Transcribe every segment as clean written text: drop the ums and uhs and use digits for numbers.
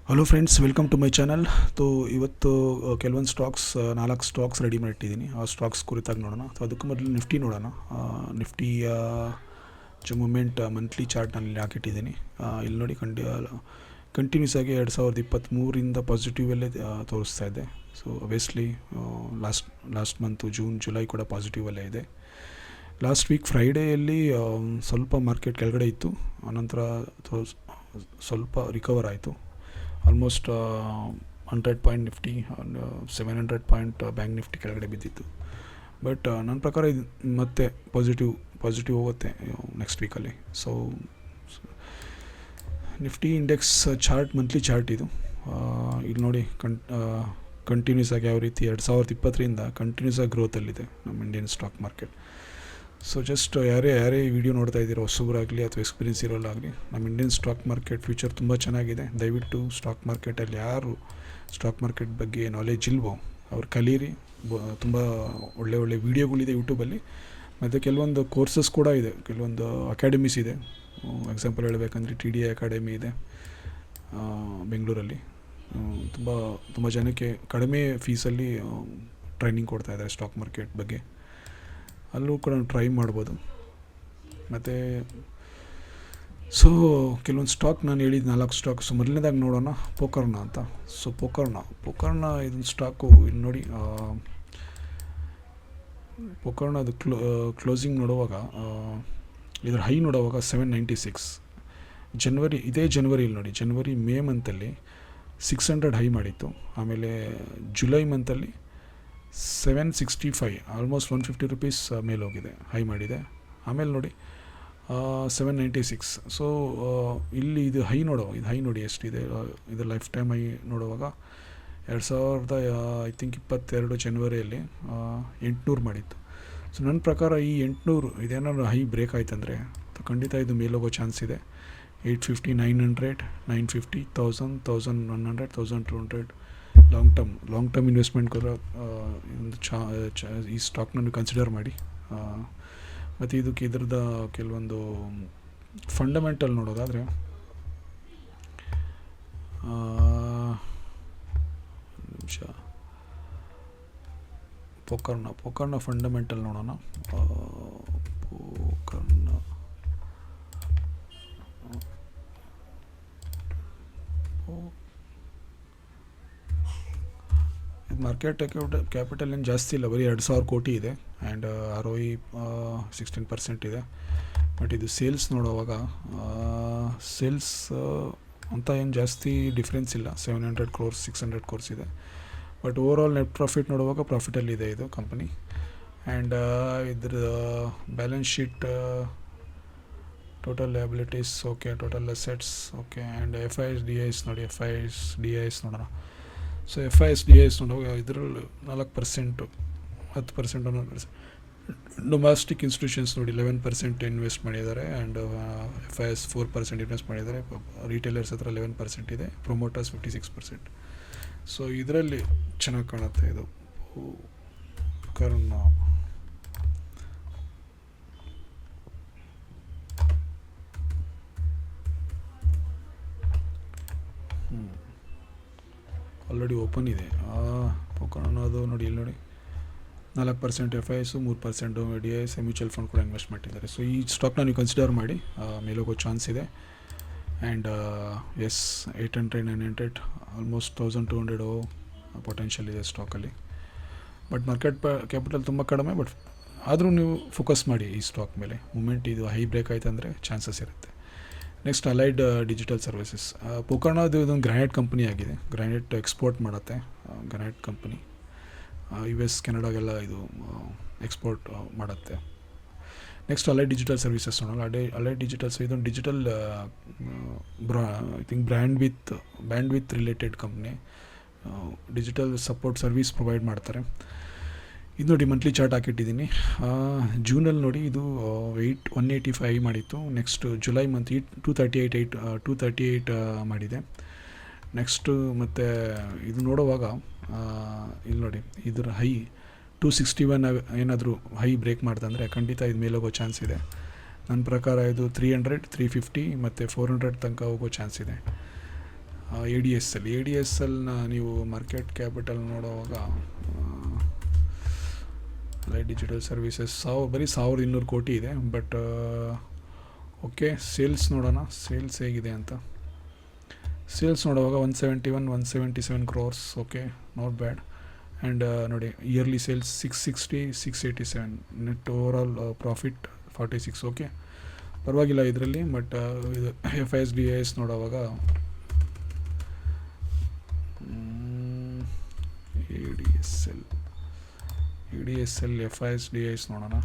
Hello friends, welcome to my channel. ಇವತ್ತು ಕೆಲವೊಂದು stocks 4 stocks ready ಮಾಡಿಟ್ಟಿದ್ದೀನಿ. ಆ ಸ್ಟಾಕ್ಸ್ ಕುರಿತಾಗಿ ನೋಡೋಣ. ಅದಕ್ಕೂ ಮೊದಲು ನಿಫ್ಟಿ ನೋಡೋಣ. ನಿಫ್ಟಿಯ ಮೂಮೆಂಟ್ ಮಂತ್ಲಿ ಚಾರ್ಟ್ನಲ್ಲಿ ಹಾಕಿಟ್ಟಿದ್ದೀನಿ. ಇಲ್ಲಿ ನೋಡಿ, ಕಂಟಿನ್ಯೂಸ್ ಆಗಿ 2023 ಪಾಸಿಟಿವಲ್ಲೇ ತೋರಿಸ್ತಾ ಇದೆ. So obviously last month July ಕೂಡ ಪಾಸಿಟಿವಲ್ಲೇ ಇದೆ. ಲಾಸ್ಟ್ ವೀಕ್ ಫ್ರೈಡೇಯಲ್ಲಿ ಸ್ವಲ್ಪ ಮಾರ್ಕೆಟ್ ಕೆಳಗಡೆ ಇತ್ತು, ಆನಂತರ ಸ್ವಲ್ಪ ರಿಕವರ್ ಆಯಿತು. Almost 100 point Nifty, 700 point bank Nifty ಕೆಳಗಡೆ ಬಿದ್ದಿತ್ತು. ಬಟ್ ನನ್ನ ಪ್ರಕಾರ ಇದು ಮತ್ತೆ ಪಾಸಿಟಿವ್ ಹೋಗುತ್ತೆ ನೆಕ್ಸ್ಟ್ ವೀಕಲ್ಲಿ. So Nifty index chart, monthly chart ಇದು. ಇಲ್ಲಿ ನೋಡಿ, ಕಂಟಿನ್ಯೂಸ್ ಆಗಿ ಯಾವ ರೀತಿ 2020 ಕಂಟಿನ್ಯೂಸ್ ಆಗಿ ಗ್ರೋತಲ್ಲಿದೆ ನಮ್ಮ Indian stock market. So just ಯಾರೇ ವಿಡಿಯೋ ನೋಡ್ತಾ ಇದ್ದೀರೋ, ಹೊಸಬರಾಗಲಿ ಅಥವಾ ಎಕ್ಸ್ಪೀರಿಯನ್ಸ್ ಇರೋಲ್ಲಾಗಲಿ, ನಮ್ಮ ಇಂಡಿಯನ್ ಸ್ಟಾಕ್ ಮಾರ್ಕೆಟ್ ಫ್ಯೂಚರ್ ತುಂಬ ಚೆನ್ನಾಗಿದೆ. ದಯವಿಟ್ಟು ಸ್ಟಾಕ್ ಮಾರ್ಕೆಟಲ್ಲಿ ಯಾರು ಸ್ಟಾಕ್ ಮಾರ್ಕೆಟ್ ಬಗ್ಗೆ ನಾಲೆಜ್ ಇಲ್ವೋ ಅವ್ರು ಕಲೀರಿ. ತುಂಬ ಒಳ್ಳೆ ವೀಡಿಯೋಗಳಿದೆ ಯೂಟ್ಯೂಬಲ್ಲಿ, ಮತ್ತು ಕೆಲವೊಂದು ಕೋರ್ಸಸ್ ಕೂಡ ಇದೆ, ಕೆಲವೊಂದು ಅಕಾಡೆಮೀಸ್ ಇದೆ. ಎಕ್ಸಾಂಪಲ್ ಹೇಳಬೇಕಂದ್ರೆ TDI ಅಕಾಡೆಮಿ ಇದೆ ಬೆಂಗಳೂರಲ್ಲಿ. ತುಂಬ ಜನಕ್ಕೆ ಕಡಿಮೆ ಫೀಸಲ್ಲಿ ಟ್ರೈನಿಂಗ್ ಕೊಡ್ತಾ ಇದ್ದಾರೆ ಸ್ಟಾಕ್ ಮಾರ್ಕೆಟ್ ಬಗ್ಗೆ. ಅಲ್ಲೂ ಕೂಡ ಟ್ರೈ ಮಾಡ್ಬೋದು. ಮತ್ತು ಸೊ ಕೆಲವೊಂದು ಸ್ಟಾಕ್ ನಾನು ಹೇಳಿದ್ದು 4 ಸ್ಟಾಕ್ಸ್. ಮೊದಲನೇದಾಗಿ ನೋಡೋಣ ಪೋಕರ್ನ ಅಂತ. ಸೊ ಪೋಕರ್ನ ಇದೊಂದು ಸ್ಟಾಕು. ಇಲ್ಲಿ ನೋಡಿ, ಪೋಕರ್ನ ಅದು ಕ್ಲೋಸಿಂಗ್ ನೋಡುವಾಗ, ಇದರ ಹೈ ನೋಡುವಾಗ 796. ಇದೇ ಜನವರಿಯಲ್ಲಿ ನೋಡಿ, ಮೇ ಮಂತಲ್ಲಿ 600 ಹೈ ಮಾಡಿತ್ತು. ಆಮೇಲೆ ಜುಲೈ ಮಂತಲ್ಲಿ 765, ಆಲ್ಮೋಸ್ಟ್ 150 ರುಪೀಸ್ ಮೇಲೆ ಹೋಗಿದೆ, ಹೈ ಮಾಡಿದೆ. ಆಮೇಲೆ ನೋಡಿ 796. ಸೊ ಇಲ್ಲಿ ಇದು ಹೈ ನೋಡಿ ಎಷ್ಟಿದೆ. ಇದು ಲೈಫ್ ಟೈಮ್ ಹೈ ನೋಡುವಾಗ 2022 ಜನವರಿಯಲ್ಲಿ 800 ಮಾಡಿತ್ತು. ಸೊ ನನ್ನ ಪ್ರಕಾರ ಈ 800 ಇದೇನಾದ್ರು ಹೈ ಬ್ರೇಕ್ ಆಯ್ತಂದರೆ ಖಂಡಿತ ಇದು ಮೇಲೋಗೋ ಚಾನ್ಸ್ ಇದೆ. 850, 900, 950, 1000, 1100, 1200 ಲಾಂಗ್ ಟರ್ಮ್ ಇನ್ವೆಸ್ಟ್ಮೆಂಟ್ ಕೂಡ ಈ ಸ್ಟಾಕ್ನ ಕನ್ಸಿಡರ್ ಮಾಡಿ. ಮತ್ತು ಇದ್ರದ್ದು ಕೆಲವೊಂದು ಫಂಡಮೆಂಟಲ್ ನೋಡೋದಾದರೆ, ನಿಮಿಷ, ಪೋಕರ್ನ ಫಂಡಮೆಂಟಲ್ ನೋಡೋಣ. ಮಾರ್ಕೆಟ್ ಕ್ಯಾಪಿಟಲ್ ಏನು ಜಾಸ್ತಿ ಇಲ್ಲ, ಬರೀ 2000 ಕೋಟಿ ಇದೆ. ಆ್ಯಂಡ್ ROE 16% ಇದೆ. ಬಟ್ ಇದು ಸೇಲ್ಸ್ ನೋಡುವಾಗ ಸೇಲ್ಸ್ ಅಂತ ಏನು ಜಾಸ್ತಿ ಡಿಫ್ರೆನ್ಸ್ ಇಲ್ಲ, 700 crores 600 crores ಇದೆ. ಬಟ್ ಓವರಾಲ್ ನೆಟ್ ಪ್ರಾಫಿಟ್ ನೋಡುವಾಗ ಪ್ರಾಫಿಟಲ್ಲಿದೆ ಇದು ಕಂಪನಿ. ಆ್ಯಂಡ್ ಇದ್ರ balance sheet, total liabilities okay, total assets okay. And FIS ನೋಡಿ, FIS ನೋಡೋಣ. ಸೊ FIS ನೋಡುವಾಗ ಇದರಲ್ಲಿ 4%, 10%, 11%. ಡೊಮ್ಯಾಸ್ಟಿಕ್ ಇನ್ಸ್ಟಿಟ್ಯೂಷನ್ಸ್ ನೋಡಿ 11% ಇನ್ವೆಸ್ಟ್ ಮಾಡಿದ್ದಾರೆ. ಆ್ಯಂಡ್ FIS 4% ಇನ್ವೆಸ್ಟ್ ಮಾಡಿದ್ದಾರೆ. ರಿಟೇಲರ್ಸ್ ಹತ್ರ 11% ಇದೆ. ಪ್ರೊಮೋಟರ್ಸ್ 56%. ಸೊ ಇದರಲ್ಲಿ ಚೆನ್ನಾಗಿ ಕಾಣುತ್ತೆ ಇದು ಕರ್ನ. ಆಲ್ರೆಡಿ ಓಪನ್ ಇದೆ ಅನ್ನೋದು ನೋಡಿ. ಇಲ್ಲಿ ನೋಡಿ 4% FIS, 3% DIS, ಮ್ಯೂಚುವಲ್ ಫಂಡ್ ಕೂಡ ಇನ್ವೆಸ್ಟ್ ಮಾಡಿದ್ದಾರೆ. ಸೊ ಈ ಸ್ಟಾಕ್ನ ನೀವು ಕನ್ಸಿಡರ್ ಮಾಡಿ, ಮೇಲೋಗೋ ಚಾನ್ಸ್ ಇದೆ. ಆ್ಯಂಡ್ 800, 900, ಆಲ್ಮೋಸ್ಟ್ 1200 ಪೊಟೆನ್ಷಿಯಲ್ ಇದೆ ಸ್ಟಾಕಲ್ಲಿ. ಬಟ್ ಮಾರ್ಕೆಟ್ ಕ್ಯಾಪಿಟಲ್ ತುಂಬ ಕಡಿಮೆ. ಬಟ್ ಆದರೂ ನೀವು ಫೋಕಸ್ ಮಾಡಿ ಈ ಸ್ಟಾಕ್ ಮೇಲೆ. ಮೂಮೆಂಟ್ ಇದು ಹೈ ಬ್ರೇಕ್ ಆಯ್ತು ಅಂದರೆ ಚಾನ್ಸಸ್ ಇರುತ್ತೆ. Next allied digital services. ಪೋಕರ್ನದು ಇದೊಂದು ಗ್ರಾನೈಟ್ ಕಂಪನಿ ಆಗಿದೆ. ಗ್ರಾನೈಟ್ ಎಕ್ಸ್ಪೋರ್ಟ್ ಮಾಡುತ್ತೆ. ಗ್ರಾನೈಟ್ ಕಂಪನಿ US, ಕೆನಡಾಗೆಲ್ಲ ಇದು ಎಕ್ಸ್ಪೋರ್ಟ್ ಮಾಡುತ್ತೆ. ನೆಕ್ಸ್ಟ್ ಅಲೈಡ್ ಡಿಜಿಟಲ್ ಸರ್ವಿಸಸ್ ನೋಡೋಣ. ಅಲೈಡ್ ಡಿಜಿಟಲ್ಸ್ ಇದೊಂದು digital I think band with related company. Digital support service provide ಮಾಡ್ತಾರೆ. ಇದು ನೋಡಿ, ಮಂತ್ಲಿ ಚಾರ್ಟ್ ಹಾಕಿಟ್ಟಿದ್ದೀನಿ. ಜೂನಲ್ಲಿ ನೋಡಿ ಇದು 185 ಮಾಡಿತ್ತು. ನೆಕ್ಸ್ಟ್ ಜುಲೈ ಮಂತ್ 238 ಮಾಡಿದೆ. ನೆಕ್ಸ್ಟು ಮತ್ತು ಇದು ನೋಡುವಾಗ ಇಲ್ಲಿ ನೋಡಿ, ಇದರ ಹೈ 261 ಏನಾದರೂ ಹೈ ಬ್ರೇಕ್ ಮಾಡ್ತಂದರೆ ಖಂಡಿತ ಇದು ಮೇಲೋಗೋ ಚಾನ್ಸ್ ಇದೆ. ನನ್ನ ಪ್ರಕಾರ ಇದು 300, 350 ಮತ್ತು 400 ತನಕ ಹೋಗೋ ಚಾನ್ಸ್ ಇದೆ. ADSLನ ನೀವು ಮಾರ್ಕೆಟ್ ಕ್ಯಾಪಿಟಲ್ ನೋಡುವಾಗ ಲೈಟ್ ಡಿಜಿಟಲ್ ಸರ್ವಿಸಸ್ ಬರೀ 1200 ಕೋಟಿ ಇದೆ. ಬಟ್ ಓಕೆ, ಸೇಲ್ಸ್ ನೋಡೋಣ, ಸೇಲ್ಸ್ ಹೇಗಿದೆ ಅಂತ. ಸೇಲ್ಸ್ ನೋಡುವಾಗ 177 crores, okay, not bad. And ನೋಡಿ, yearly sales 660, 687, net overall profit 46, okay, ಪರವಾಗಿಲ್ಲ ಇದರಲ್ಲಿ. ಬಟ್ ಇದು FIS/DIS ನೋಡುವಾಗ ADSL FIS/DIS ನೋಡೋಣ.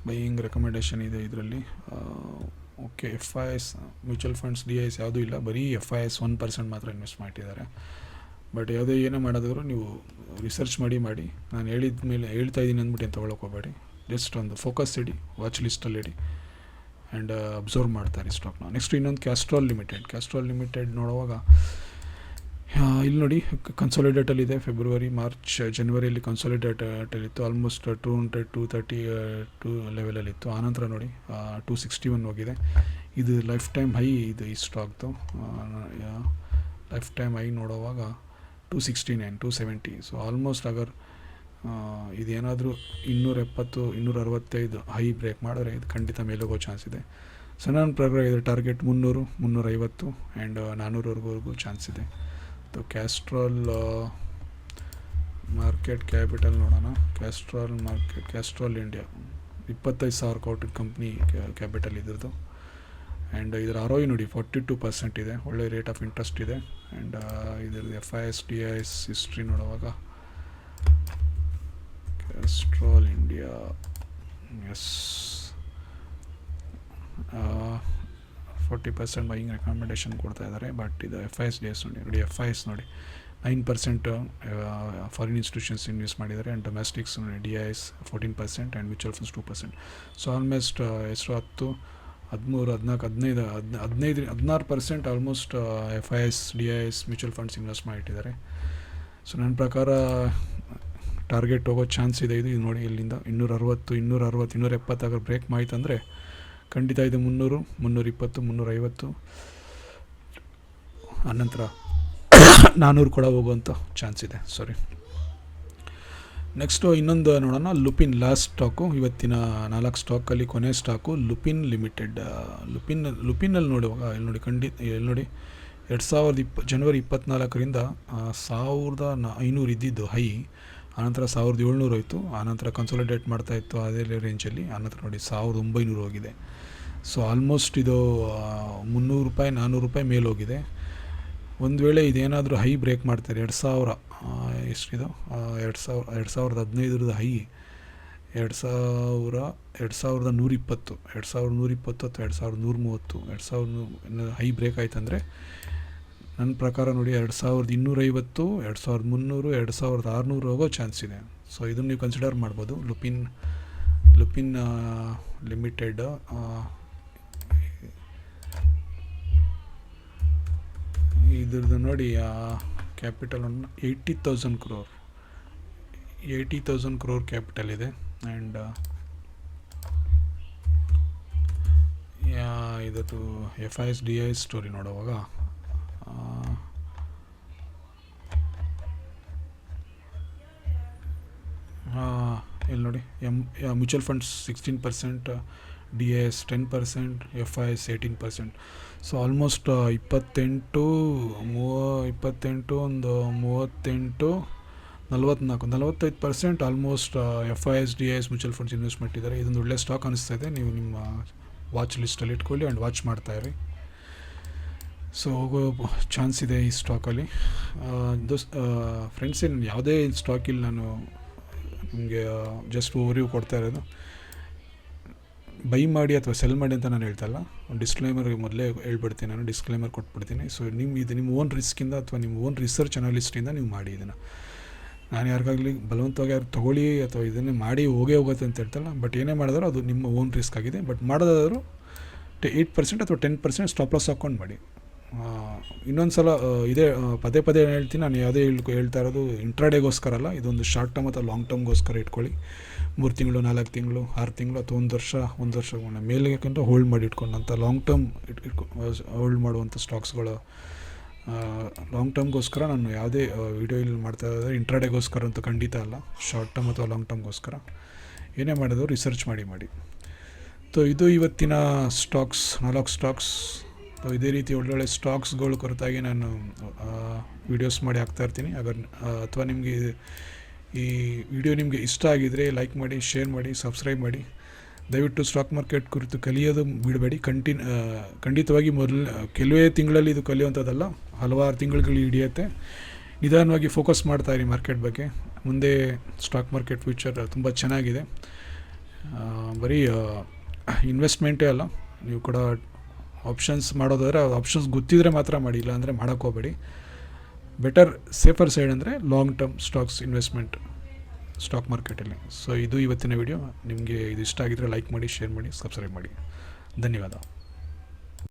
ಬೈಯಿಂಗ್ ರೆಕಮೆಂಡೇಷನ್ ಇದೆ ಇದರಲ್ಲಿ. Okay, FIS mutual funds DIS ಯಾವುದೂ ಇಲ್ಲ, ಬರೀ FIS 1% ಮಾತ್ರ ಇನ್ವೆಸ್ಟ್ ಮಾಡಿದ್ದಾರೆ. ಬಟ್ ಯಾವುದೇ ಏನೇ ಮಾಡೋದಾದ್ರು ನೀವು ರಿಸರ್ಚ್ ಮಾಡಿ ನಾನು ಹೇಳಿದ ಮೇಲೆ ಹೇಳ್ತಾ ಇದ್ದೀನಿ ಅಂದ್ಬಿಟ್ಟು ಏನು ತೊಗೊಳಕ್ಕೆ ಹೋಗಬೇಡಿ. ಜಸ್ಟ್ ಒಂದು ಫೋಕಸ್ ಇಡಿ, ವಾಚ್ ಲಿಸ್ಟಲ್ಲಿ ಇಡಿ ಆ್ಯಂಡ್ ಅಬ್ಸರ್ವ್ ಮಾಡ್ತಾರೆ ಸ್ಟಾಕ್ನ. ನೆಕ್ಸ್ಟ್ ಇನ್ನೊಂದು ಕ್ಯಾಸ್ಟ್ರಾಲ್ ಲಿಮಿಟೆಡ್ ನೋಡುವಾಗ ಇಲ್ಲಿ ನೋಡಿ, ಕನ್ಸಾಲಿಡೇಟಲ್ಲಿದೆ. ಫೆಬ್ರವರಿ, ಮಾರ್ಚ್, ಜನವರಿಯಲ್ಲಿ ಕನ್ಸಾಲಿಡೇಟಲ್ಲಿತ್ತು. ಆಲ್ಮೋಸ್ಟ್ 200, 232 ಲೆವೆಲಲ್ಲಿತ್ತು. ಆನಂತರ ನೋಡಿ 261 ಹೋಗಿದೆ. ಇದು ಲೈಫ್ ಟೈಮ್ ಹೈ ಇದು ಈ ಸ್ಟಾಕ್ದು. ಲೈಫ್ ಟೈಮ್ ಹೈ ನೋಡುವಾಗ 269, 270. ಸೊ ಆಲ್ಮೋಸ್ಟ್ ಇದೇನಾದರೂ 270, 265 ಹೈ ಬ್ರೇಕ್ ಮಾಡಿದ್ರೆ ಇದು ಖಂಡಿತ ಮೇಲೋಗೋ ಚಾನ್ಸ್ ಇದೆ. ಸೊ ನನ್ನ ಪ್ರಕಾರ ಇದು ಟಾರ್ಗೆಟ್ 300, 350 ಆ್ಯಂಡ್ 400ವರೆಗೂ ಚಾನ್ಸ್ ಇದೆ. ಕ್ಯಾಸ್ಟ್ರಾಲ್ ಮಾರ್ಕೆಟ್ ಕ್ಯಾಪಿಟಲ್ ನೋಡೋಣ. ಕ್ಯಾಸ್ಟ್ರಾಲ್ ಇಂಡಿಯಾ 25,000 ಕೋಟಿ ಕಂಪ್ನಿ ಕ್ಯಾಪಿಟಲ್ ಇದ್ರದ್ದು. ಆ್ಯಂಡ್ ಇದರ ROE ನೋಡಿ 42% ಇದೆ, ಒಳ್ಳೆ ರೇಟ್ ಆಫ್ ಇಂಟ್ರೆಸ್ಟ್ ಇದೆ. ಆ್ಯಂಡ್ ಇದರದ್ದು FIS/DIS ಹಿಸ್ಟ್ರಿ ನೋಡುವಾಗ ಕ್ಯಾಸ್ಟ್ರಾಲ್ ಇಂಡಿಯಾ 40% ಬೈಯಿಂಗ್ ರೆಕಮೆಂಡೇಷನ್ ಕೊಡ್ತಾ ಇದ್ದಾರೆ. ಬಟ್ ಇದು FIS/DIS ನೋಡಿ, FIS ನೋಡಿ 9% ಫಾರಿನ್ ಇನ್ಸ್ಟಿಟ್ಯೂಷನ್ಸ್ ಇನ್ವೆಸ್ಟ್ ಮಾಡಿದ್ದಾರೆ. ಆ್ಯಂಡ್ ಡೊಮೆಸ್ಟಿಕ್ಸ್ ನೋಡಿ DIS 14% and mutual funds 2%. So almost ಎಷ್ಟು 10, 13, 14, 15, 16% almost FIS/DIS mutual funds invest ಮಾಡಿಟ್ಟಿದ್ದಾರೆ. ಸೊ ನನ್ನ ಪ್ರಕಾರ ಟಾರ್ಗೆಟ್ ಹೋಗೋ ಚಾನ್ಸ್ ಇದೆ. ಇದು ನೋಡಿ, ಇಲ್ಲಿಂದ 260, 270 ಬ್ರೇಕ್ ಮಾಯ್ತಂದರೆ ಖಂಡಿತ ಇದು 300, 320, 350, ಆನಂತರ 400 ಕೂಡ ಹೋಗುವಂಥ ಚಾನ್ಸ್ ಇದೆ. ನೆಕ್ಸ್ಟು ಇನ್ನೊಂದು ನೋಡೋಣ, ಲುಪಿನ್. ಲಾಸ್ಟ್ ಸ್ಟಾಕು, ಇವತ್ತಿನ 4 ಸ್ಟಾಕಲ್ಲಿ ಕೊನೆ ಸ್ಟಾಕು ಲುಪಿನ್ ಲಿಮಿಟೆಡ್. ಲುಪಿನಲ್ಲಿ ನೋಡುವಾಗ ಇಲ್ಲಿ ನೋಡಿ 2020 ಜನವರಿ 24ರಿಂದ 1500 ಇದ್ದಿದ್ದು ಹೈ, ಆನಂತರ 1700 ಹೋಯಿತು. ಆನಂತರ ಕನ್ಸಾಲಿಡೇಟ್ ಮಾಡ್ತಾಯಿತ್ತು ಅದೇ ರೇಂಜಲ್ಲಿ. ಆನಂತರ ನೋಡಿ 1900 ಹೋಗಿದೆ. ಸೊ ಆಲ್ಮೋಸ್ಟ್ ಇದು 300 ರೂಪಾಯಿ, 400 ರೂಪಾಯಿ ಮೇಲೆ ಹೋಗಿದೆ. ಒಂದು ವೇಳೆ ಇದೇನಾದರೂ ಹೈ ಬ್ರೇಕ್ ಮಾಡ್ತಾರೆ 2000 ಎಷ್ಟಿದು 2015 ಹೈ 2120, 2120 ಅಥವಾ 2130, 2000 ಹೈ ಬ್ರೇಕ್ ಆಯ್ತಂದರೆ ನನ್ನ ಪ್ರಕಾರ ನೋಡಿ 2250, 2300, 2600 ಹೋಗೋ ಚಾನ್ಸ್ ಇದೆ. ಸೊ ಇದನ್ನು ನೀವು ಕನ್ಸಿಡರ್ ಮಾಡ್ಬೋದು. ಲುಪಿನ್ ಲಿಮಿಟೆಡ್ ಇದ್ರದ್ದು ನೋಡಿ ಕ್ಯಾಪಿಟಲ್ 80,000 crore ಕ್ಯಾಪಿಟಲ್ ಇದೆ. ಆ್ಯಂಡ್ ಇದತ್ತು FIS/DIS ಸ್ಟೋರಿ ನೋಡುವಾಗ ಇಲ್ಲಿ ನೋಡಿ, mutual funds 16%, DIS 10%, FIS 18%. So almost 28, ಒಂದು 38, 45% almost FIS/DIS mutual funds investment ಇದ್ದಾರೆ. ಇದೊಂದು ಒಳ್ಳೆ ಸ್ಟಾಕ್ ಅನಿಸ್ತಾ ಇದೆ. ನೀವು ನಿಮ್ಮ ವಾಚ್ ಲಿಸ್ಟಲ್ಲಿ ಇಟ್ಕೊಳ್ಳಿ ಆ್ಯಂಡ್ ವಾಚ್ ಮಾಡ್ತಾಯಿರಿ. ಸೊ ಹೋಗೋ ಚಾನ್ಸ್ ಇದೆ ಈ ಸ್ಟಾಕಲ್ಲಿ. ಫ್ರೆಂಡ್ಸ್, ಏನು ಯಾವುದೇ ಸ್ಟಾಕಿಲ್ಲಿ ನಾನು ನಿಮಗೆ ಜಸ್ಟ್ ಓವರ್ವ್ಯೂ ಕೊಡ್ತಾ ಇರೋದು. ಬೈ ಮಾಡಿ ಅಥವಾ ಸೆಲ್ ಮಾಡಿ ಅಂತ ನಾನು ಹೇಳ್ತಾಯಿಲ್ಲ. ಡಿಸ್ಕ್ಲೈಮರ್ ಮೊದಲೇ ಹೇಳ್ಬಿಡ್ತೀನಿ, ನಾನು ಡಿಸ್ಕ್ಲೈಮರ್ ಕೊಟ್ಬಿಡ್ತೀನಿ. ಸೊ ಇದು ನಿಮ್ಮ ಓನ್ ರಿಸ್ಕಿಂದ ಅಥವಾ ನಿಮ್ಮ ಓನ್ ರಿಸರ್ಚ್ ಅನಾಲಿಸ್ಟಿಂದ ನೀವು ಮಾಡಿ ಇದನ್ನು. ನಾನು ಯಾರಿಗಾಗಲಿ ಬಲವಂತವಾಗಿ ಯಾರು ತೊಗೊಳ್ಳಿ ಅಥವಾ ಇದನ್ನೇ ಮಾಡಿ ಹೋಗುತ್ತೆ ಅಂತ ಹೇಳ್ತಲ್ಲ. ಬಟ್ ಏನೇ ಮಾಡಿದ್ರು ಅದು ನಿಮ್ಮ ಓನ್ ರಿಸ್ಕ್ ಆಗಿದೆ. ಬಟ್ ಮಾಡೋದಾದರೂ 8% ಅಥವಾ 10% ಸ್ಟಾಪ್ ಲಾಸ್ ಹಾಕ್ಕೊಂಡು ಮಾಡಿ. ಇನ್ನೊಂದು ಸಲ ಇದೇ ಪದೇ ಪದೇ ಏನು ಹೇಳ್ತೀನಿ, ನಾನು ಯಾವುದೇ ಹೇಳ್ತಾ ಇರೋದು ಇಂಟ್ರಾಡೇಗೋಸ್ಕರ ಅಲ್ಲ, ಇದೊಂದು ಶಾರ್ಟ್ ಟರ್ಮ್ ಅಥವಾ ಲಾಂಗ್ ಟರ್ಮ್ಗೋಸ್ಕರ ಇಟ್ಕೊಳ್ಳಿ. 3 ತಿಂಗಳು, 4 ತಿಂಗಳು, 6 ತಿಂಗಳು ಅಥವಾ ಒಂದು ವರ್ಷ ಮೇಲೆಗಂತ ಹೋಲ್ಡ್ ಮಾಡಿ ಇಟ್ಕೊಂಡು ಅಂತ ಲಾಂಗ್ ಟರ್ಮ್ ಹೋಲ್ಡ್ ಮಾಡುವಂಥ ಸ್ಟಾಕ್ಸ್ಗಳು. ಲಾಂಗ್ ಟರ್ಮ್ಗೋಸ್ಕರ ನಾನು ಯಾವುದೇ ವೀಡಿಯೋ ಇಲ್ಲಿ ಮಾಡ್ತಾ ಇದ್ದರೆ ಇಂಟ್ರಾಡೇಗೋಸ್ಕರ ಅಂತ ಖಂಡಿತ ಅಲ್ಲ, ಶಾರ್ಟ್ ಟರ್ಮ್ ಅಥವಾ ಲಾಂಗ್ ಟರ್ಮ್ಗೋಸ್ಕರ ಏನೇ ಮಾಡೋದು ರಿಸರ್ಚ್ ಮಾಡಿ. ಇದು ಇವತ್ತಿನ ಸ್ಟಾಕ್ಸ್, 4 ಸ್ಟಾಕ್ಸ್. ಇದೇ ರೀತಿ ಒಳ್ಳೊಳ್ಳೆ ಸ್ಟಾಕ್ಸ್ಗಳು ಕುರಿತಾಗಿ ನಾನು ವೀಡಿಯೋಸ್ ಮಾಡಿ ಹಾಕ್ತಾಯಿರ್ತೀನಿ. ಅಥವಾ ನಿಮಗೆ ಈ ವಿಡಿಯೋ ನಿಮಗೆ ಇಷ್ಟ ಆಗಿದರೆ ಲೈಕ್ ಮಾಡಿ, ಶೇರ್ ಮಾಡಿ, ಸಬ್ಸ್ಕ್ರೈಬ್ ಮಾಡಿ. ದಯವಿಟ್ಟು ಸ್ಟಾಕ್ ಮಾರ್ಕೆಟ್ ಕುರಿತು ಕಲಿಯೋದು ಬಿಡಬೇಡಿ. ಖಂಡಿತವಾಗಿ ಕೆಲವೇ ತಿಂಗಳಲ್ಲಿ ಇದು ಕಲಿಯುವಂಥದ್ದಲ್ಲ, ಹಲವಾರು ತಿಂಗಳುಗಳು ಹಿಡಿಯುತ್ತೆ. ನಿಧಾನವಾಗಿ ಫೋಕಸ್ ಮಾಡ್ತಾಯಿರಿ ಮಾರ್ಕೆಟ್ ಬಗ್ಗೆ. ಮುಂದೆ ಸ್ಟಾಕ್ ಮಾರ್ಕೆಟ್ ಫ್ಯೂಚರ್ ತುಂಬ ಚೆನ್ನಾಗಿದೆ. ಬರೀ ಇನ್ವೆಸ್ಟ್ಮೆಂಟೇ ಅಲ್ಲ, ನೀವು ಕೂಡ ಆಪ್ಷನ್ಸ್ ಮಾಡೋದಾದರೆ ಆಪ್ಷನ್ಸ್ ಗೊತ್ತಿದ್ರೆ ಮಾತ್ರ ಮಾಡಿ, ಇಲ್ಲಾಂದರೆ ಮಾಡೋಕ್ಕೆ ಹೋಗಬೇಡಿ. ಬೆಟರ್ ಸೇಫರ್ ಸೈಡ್ ಅಂದರೆ long term stocks investment stock ಮಾರ್ಕೆಟಲ್ಲಿ. ಇದು ಇವತ್ತಿನ ವಿಡಿಯೋ. ನಿಮಗೆ ಇದು ಇಷ್ಟ ಆಗಿದ್ದರೆ ಲೈಕ್ ಮಾಡಿ, ಶೇರ್ ಮಾಡಿ, ಸಬ್ಸ್ಕ್ರೈಬ್ ಮಾಡಿ. ಧನ್ಯವಾದ.